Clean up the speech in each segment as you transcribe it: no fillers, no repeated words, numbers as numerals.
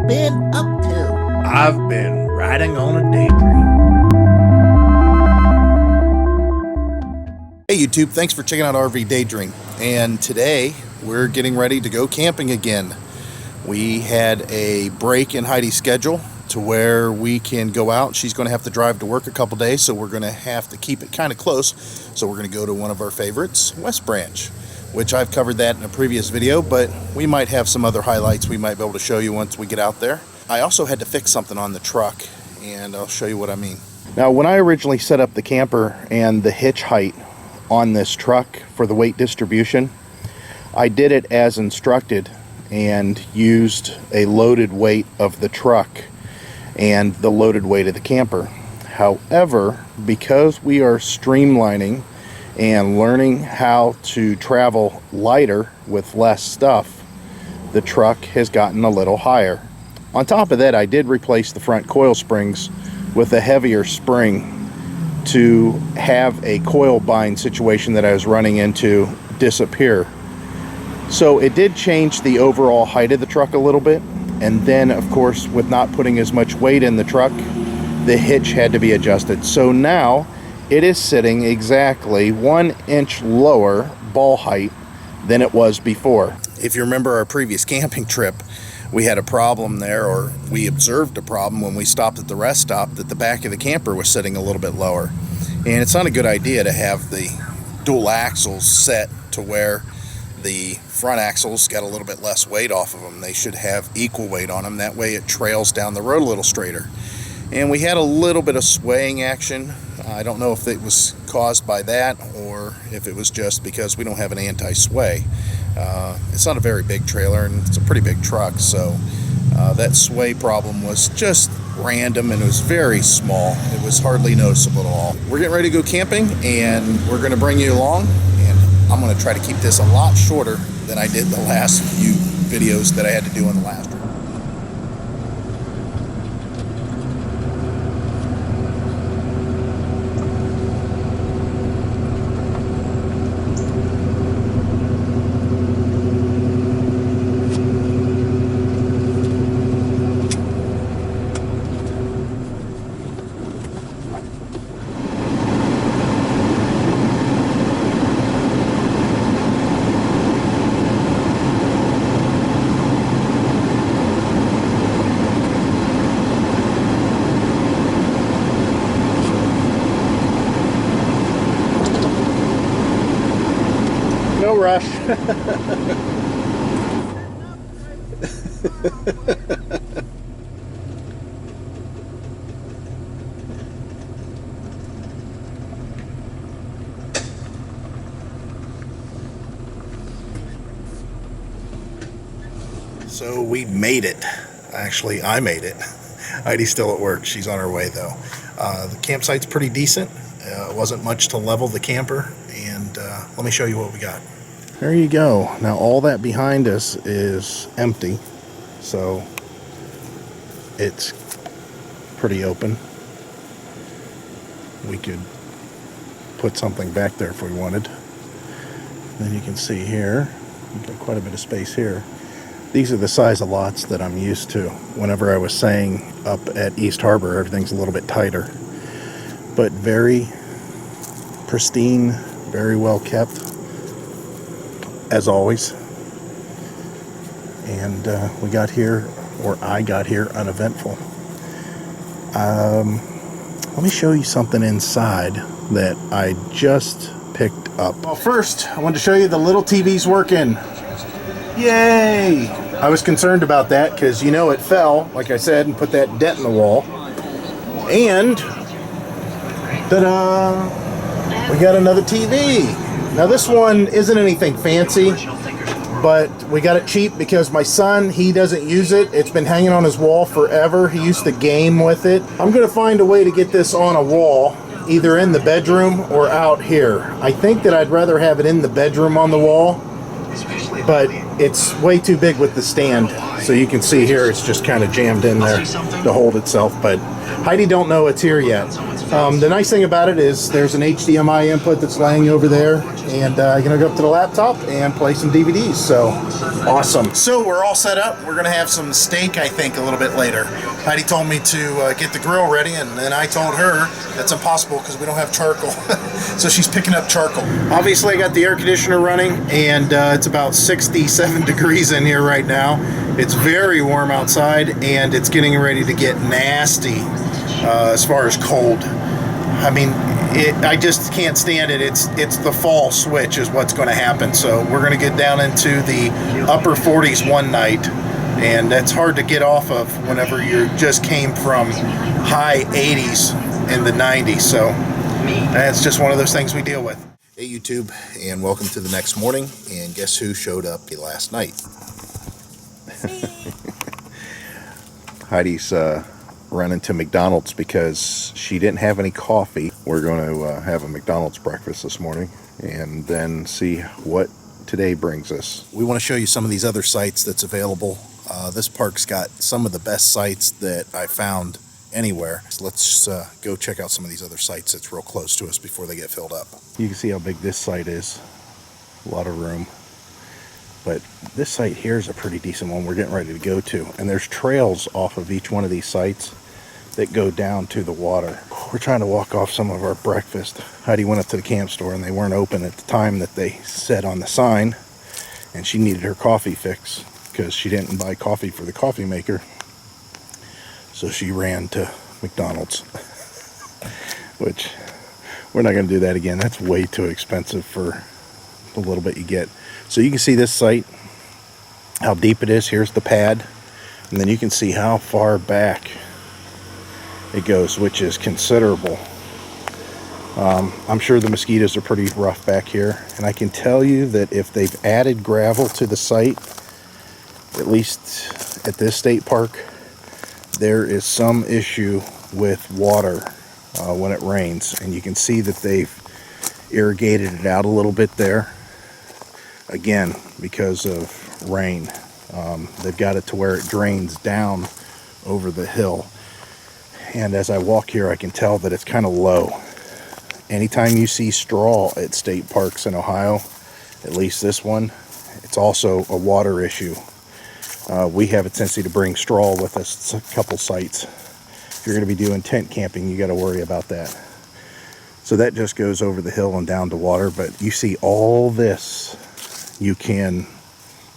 been up to? I've been riding on a daydream. Hey YouTube, thanks for checking out RV Daydream. And today we're getting ready to go camping again. We had a break in Heidi's schedule to where we can go out. She's going to have to drive to work a couple days, so we're going to have to keep it kind of close. So we're going to go to one of our favorites, West Branch, which I've covered that in a previous video, but we might have some other highlights we might be able to show you once we get out there. I also had to fix something on the truck, and I'll show you what I mean. Now, when I originally set up the camper and the hitch height on this truck for the weight distribution, I did it as instructed and used a loaded weight of the truck and the loaded weight of the camper. However, because we are streamlining and learning how to travel lighter with less stuff, the truck has gotten a little higher. On top of that, I did replace the front coil springs with a heavier spring to have a coil bind situation that I was running into disappear. So it did change the overall height of the truck a little bit, and then of course with not putting as much weight in the truck, the hitch had to be adjusted. So now it is sitting exactly 1 inch lower ball height than it was before. If you remember our previous camping trip, we had a problem there, or we observed a problem when we stopped at the rest stop, that the back of the camper was sitting a little bit lower. And it's not a good idea to have the dual axles set to where the front axles got a little bit less weight off of them. They should have equal weight on them. That way it trails down the road a little straighter. And we had a little bit of swaying action. I don't know if it was caused by that or if it was just because we don't have an anti-sway. It's not a very big trailer and it's a pretty big truck, so that sway problem was just random and it was very small. It was hardly noticeable at all. We're getting ready to go camping and we're going to bring you along, and I'm going to try to keep this a lot shorter than I did the last few videos that I had to do in the last one. No rush. So we made it. Actually, I made it. Heidi's still at work. She's on her way though. The campsite's pretty decent. It wasn't much to level the camper, and let me show you what we got. There you go. Now all that behind us is empty, so it's pretty open. We could put something back there if we wanted. Then you can see here, we've got quite a bit of space here. These are the size of lots that I'm used to. Whenever I was saying up at East Harbor, everything's a little bit tighter. But very pristine, very well kept, as always. And we got here, or I got here, uneventful. Let me show you something inside that I just picked up. Well, first, I wanted to show you the little TV's working. Yay! I was concerned about that because, you know, it fell, like I said, and put that dent in the wall. And, ta-da! We got another TV. Now this one isn't anything fancy, but we got it cheap because my son, he doesn't use it. It's been hanging on his wall forever. He used to game with it. I'm going to find a way to get this on a wall, either in the bedroom or out here. I think that I'd rather have it in the bedroom on the wall, but it's way too big with the stand. So you can see here it's just kind of jammed in there to hold itself. But Heidi don't know it's here yet. The nice thing about it is there's an HDMI input that's laying over there, and you're gonna go up to the laptop and play some DVDs. So awesome. So we're all set up. We're gonna have some steak, I think, a little bit later. Heidi told me to get the grill ready, and then I told her that's impossible because we don't have charcoal. So she's picking up charcoal. Obviously I got the air conditioner running, and it's about 67 degrees in here right now. It's very warm outside, and it's getting ready to get nasty as far as cold. I mean, I just can't stand it. It's the fall switch is what's going to happen. So we're going to get down into the upper 40s one night, and that's hard to get off of whenever you just came from high 80s in the 90s. So that's just one of those things we deal with. Hey YouTube, and welcome to the next morning. And guess who showed up last night? Heidi's running to McDonald's because she didn't have any coffee. We're going to have a McDonald's breakfast this morning and then see what today brings us. We want to show you some of these other sites that's available. This park's got some of the best sites that I found anywhere. So let's go check out some of these other sites that's real close to us before they get filled up. You can see how big this site is. A lot of room. But this site here is a pretty decent one we're getting ready to go to. And there's trails off of each one of these sites that go down to the water. We're trying to walk off some of our breakfast. Heidi went up to the camp store and they weren't open at the time that they said on the sign. And she needed her coffee fix because she didn't buy coffee for the coffee maker. So she ran to McDonald's. Which, we're not going to do that again. That's way too expensive for the little bit you get. So you can see this site, how deep it is. Here's the pad, and then you can see how far back it goes, which is considerable. I'm sure the mosquitoes are pretty rough back here, and I can tell you that if they've added gravel to the site, at least at this state park, there is some issue with water when it rains, and you can see that they've irrigated it out a little bit there. Again, because of rain. They've got it to where it drains down over the hill. And as I walk here, I can tell that it's kind of low. Anytime you see straw at state parks in Ohio, at least this one, it's also a water issue. We have a tendency to bring straw with us at a couple sites. If you're going to be doing tent camping, you got to worry about that. So that just goes over the hill and down to water. But you see all this you can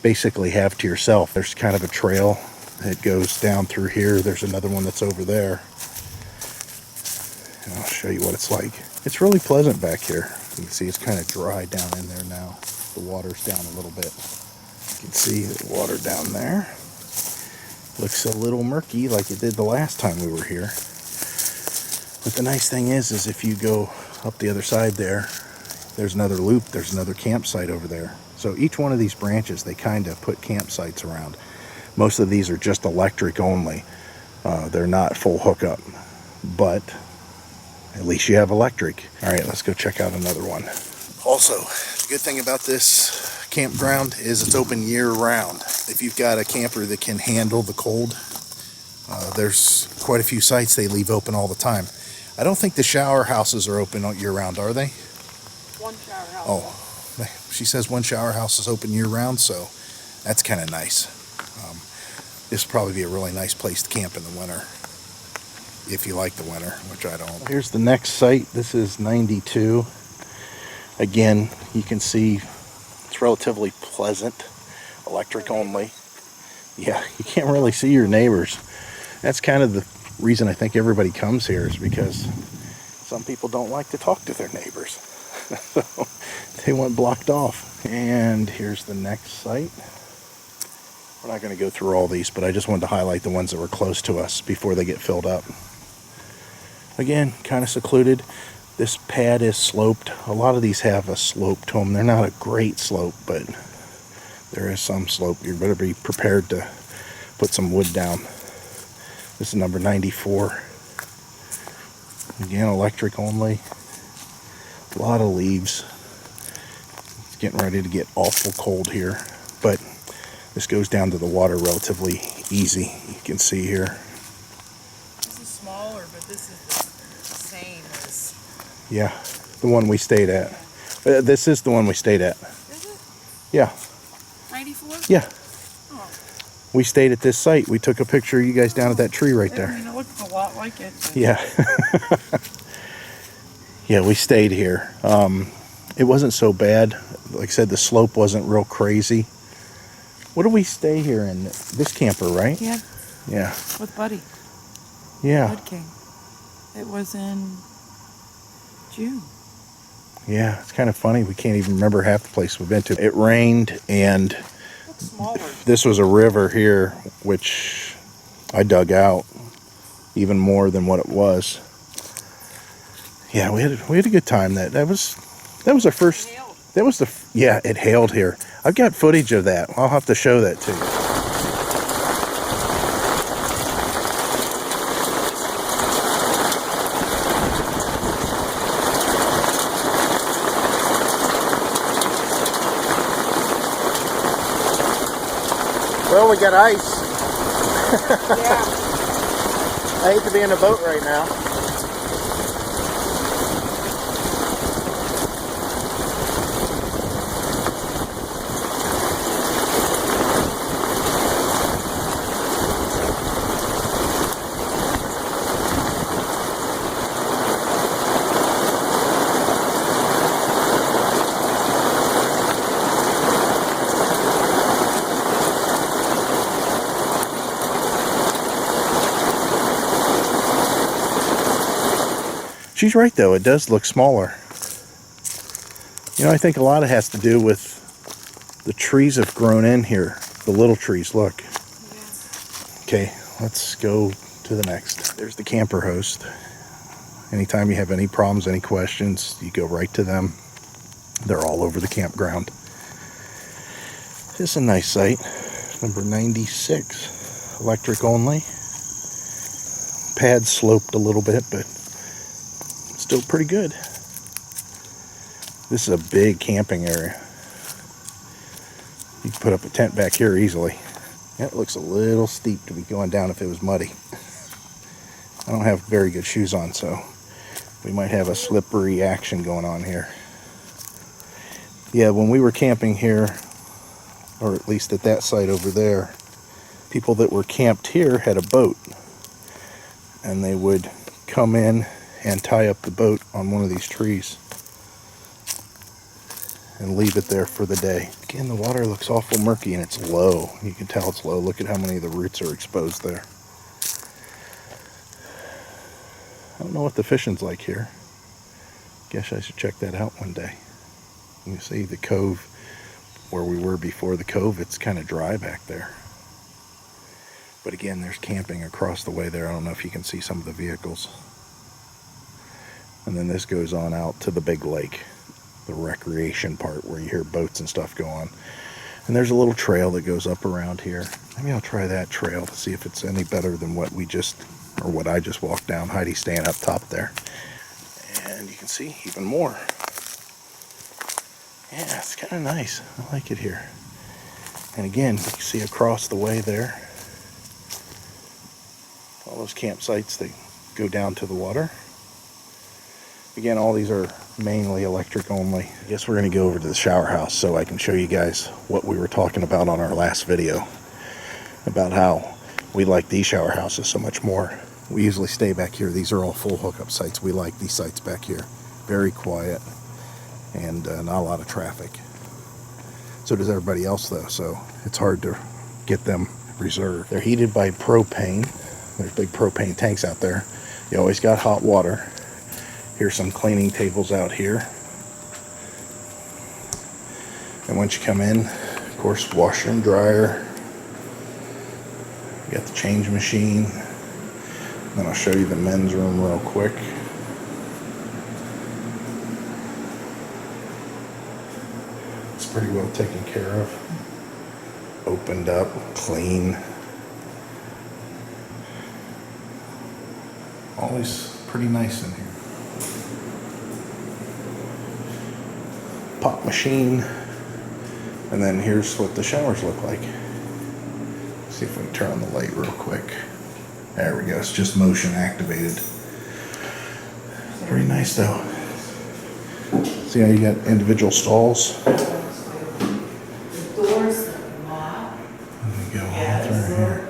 basically have to yourself. There's kind of a trail that goes down through here. There's another one that's over there. And I'll show you what it's like. It's really pleasant back here. You can see it's kind of dry down in there now. The water's down a little bit. You can see the water down there. Looks a little murky like it did the last time we were here. But the nice thing is if you go up the other side there, there's another loop. There's another campsite over there. So each one of these branches, they kind of put campsites around. Most of these are just electric only. They're not full hookup, but at least you have electric. All right, let's go check out another one. Also, the good thing about this campground is it's open year round. If you've got a camper that can handle the cold, there's quite a few sites they leave open all the time. I don't think the shower houses are open year round, are they? One shower house. Oh. She says one shower house is open year-round, so that's kind of nice. This will probably be a really nice place to camp in the winter, if you like the winter, which I don't. Here's the next site. This is 92. Again, you can see it's relatively pleasant, electric only. Yeah, you can't really see your neighbors. That's kind of the reason I think everybody comes here, is because some people don't like to talk to their neighbors. So they went blocked off. And here's the next site. We're not going to go through all these, but I just wanted to highlight the ones that were close to us before they get filled up. Again, kind of secluded. This pad is sloped. A lot of these have a slope to them. They're not a great slope, but there is some slope. You better be prepared to put some wood down. This is number 94. Again, electric only. A lot of leaves. It's getting ready to get awful cold here. But This goes down to the water relatively easy. You can see here. This is smaller, but this is the same as... Yeah, the one we stayed at. This is the one we stayed at. Is it? Yeah. 94? Yeah. Oh. We stayed at this site. We took a picture of you guys down at that tree right I there. mean, it looks a lot like it. But... Yeah. Yeah, we stayed here. It wasn't so bad. Like I said, the slope wasn't real crazy. What do we stay here in? This camper, right? Yeah. Yeah. With Buddy. Yeah. Bud King. It was in June. Yeah, it's kind of funny. We can't even remember half the place we've been to. It rained, and Looks smaller. this was a river here, which I dug out even more than what it was. Yeah, we had a good time. That was our first. That was yeah, it hailed here. I've got footage of that. I'll have to show that to you. Well, we got ice. Yeah. I hate to be in a boat right now. She's right, though. It does look smaller. You know, I think a lot of it has to do with the trees have grown in here. The little trees, look. Yeah. Okay, let's go to the next. There's the camper host. Anytime you have any problems, any questions, you go right to them. They're all over the campground. This is a nice site. Number 96. Electric only. Pad sloped a little bit, but still pretty good. This is a big camping area. You can put up a tent back here easily. Yeah, it looks a little steep to be going down if it was muddy. I don't have very good shoes on, so we might have a slippery action going on here. Yeah, when we were camping here, or at least at that site over there, people that were camped here had a boat, and they would come in and tie up the boat on one of these trees and leave it there for the day. Again, the water looks awful murky, and it's low. You can tell it's low. Look at how many of the roots are exposed there. I don't know what the fishing's like here. Guess I should check that out one day. You can see the cove where we were before the cove. It's kind of dry back there. But again, there's camping across the way there. I don't know if you can see some of the vehicles. And then this goes on out to the big lake, the recreation part where you hear boats and stuff go on. And there's a little trail that goes up around here. Maybe I'll try that trail to see if it's any better than what what I just walked down. Heidi's staying up top there. And you can see even more. Yeah, it's kind of nice. I like it here. And again, you can see across the way there, all those campsites that go down to the water. Again, all these are mainly electric only. I guess we're going to go over to the shower house so I can show you guys what we were talking about on our last video, about how we like these shower houses so much more. We usually stay back here. These are all full hookup sites. We like these sites back here. Very quiet and not a lot of traffic. So does everybody else, though, so it's hard to get them reserved. They're heated by propane. There's big propane tanks out there. You always got hot water. Here's some cleaning tables out here. And once you come in, of course, washer and dryer. You got the change machine. Then I'll show you the men's room real quick. It's pretty well taken care of. Opened up, clean. Always pretty nice in here. Pop machine, and then here's what the showers look like. See if we can turn on the light real quick. There we go. It's just motion activated. Very nice though. See how you got individual stalls? The doors lock. There we go. Yes. Right here.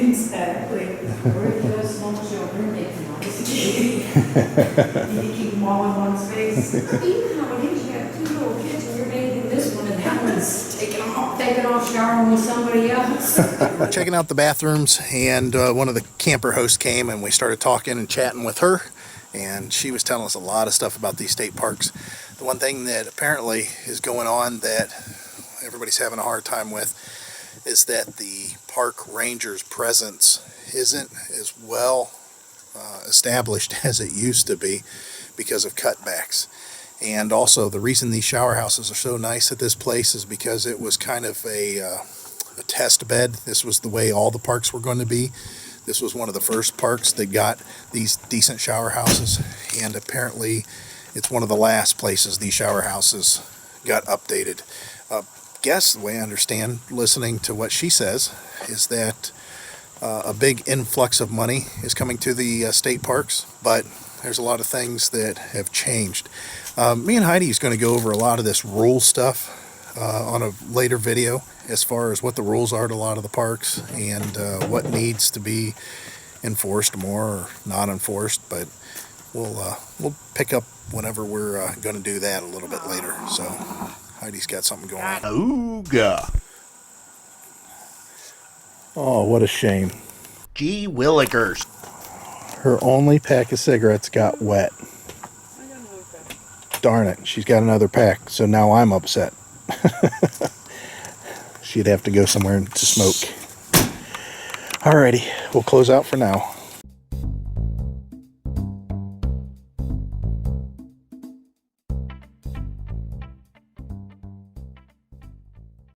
Exactly. Where those small children, they can obviously you keep them all in one space. You know, when you have two little kids and you're bathing this one and that one's taking off showering with somebody else. We're checking out the bathrooms, and one of the camper hosts came and we started talking and chatting with her, and she was telling us a lot of stuff about these state parks. The one thing that apparently is going on that everybody's having a hard time with is that the park ranger's presence isn't as well established as it used to be because of cutbacks. And also the reason these shower houses are so nice at this place is because it was kind of a test bed. This was the way all the parks were going to be. This was one of the first parks that got these decent shower houses, and apparently it's one of the last places these shower houses got updated. Guess the way I understand, listening to what she says, is that a big influx of money is coming to the state parks, but there's a lot of things that have changed. Me and Heidi is going to go over a lot of this rule stuff on a later video, as far as what the rules are to a lot of the parks and what needs to be enforced more or not enforced. But we'll pick up whenever we're going to do that a little bit later. So Heidi's got something going on. Ooga. Oh, what a shame. Gee willikers. Her only pack of cigarettes got wet. Darn it, she's got another pack, so now I'm upset. She'd have to go somewhere to smoke. Alrighty, we'll close out for now.